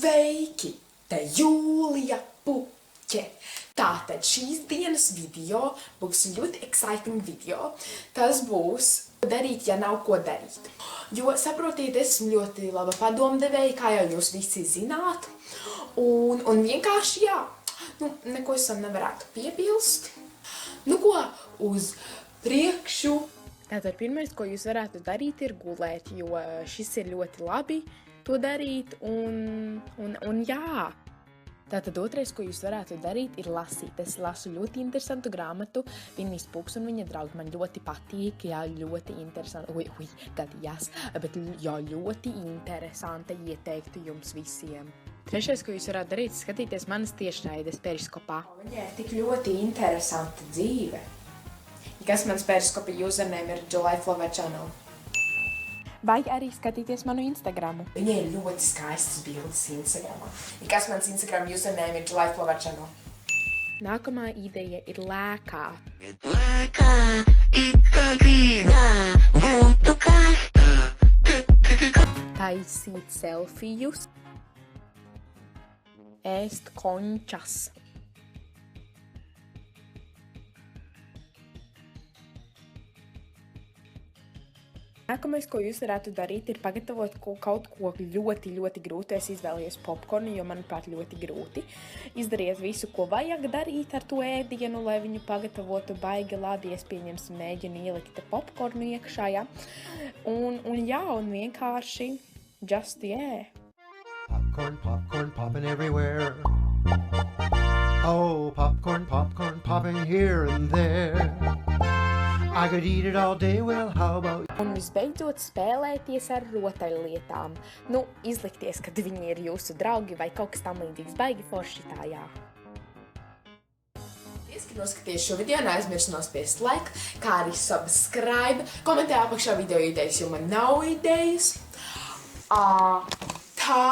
Sveiki! Te Jūlija Puķe. Tātad šīs dienas video būs ļoti exciting video. Tas būs darīt, ja nav ko darīt. Jo, saprotiet, esmu ļoti laba padomdevēja, kā jau jūs visi zināt. Un vienkārši, jā, neko esam nevarētu piebilst. Nu ko, uz priekšu. Tātad pirmais, ko jūs varētu darīt, ir gulēt, jo šis ir ļoti labi to darīt, un jā. Tātad otrais, ko jūs varētu darīt, ir lasīt. Es lasu ļoti interesantu grāmatu, Vinnijs Puks un viņa draugi. Man ļoti patīk, jā, ļoti interesanti, gadījās, bet jā, ļoti interesanti ieteiktu jums visiem. Trešais, ko jūs varētu darīt, skatīties manas tiešraides periskopā. Viņai ir tik ļoti interesanta dzīve. Kas mans periskopa username ir July Flower Channel. Vai arī skatīties manu Instagramu. Viņai ir ļoti skaistas bildes Instagramā. Kas mans Instagram username ir July Flower Channel. Nākamā ideja ir lēkā. Lēkā, taisīt selfijus. Ēst končas. Nākamais, ko jūs varētu darīt, ir pagatavot kaut ko ļoti, ļoti grūti. Es izvēlējos popkornu, jo, manuprāt, ļoti grūti. Izdariet visu, ko vajag darīt ar to ēdienu, lai viņu pagatavotu baigi labi. Es pieņemsim, mēģinu ielikt popkornu iekšā, ja? Un vienkārši just yeah. Popcorn, popcorn, popping everywhere. Oh, popcorn, popcorn, popping here and there. I could eat it all day, well, how about... Un visbeidzot spēlēties ar rotaļlietām. Izlikties, kad viņi ir jūsu draugi vai kaut kas tam līdzīgs. Baigi forši tā, jā. Ka noskaties šo video, neaizmirst nospiest like, kā arī subscribe. Komentē apakšā video idejas, jo man nav idejas. Tā!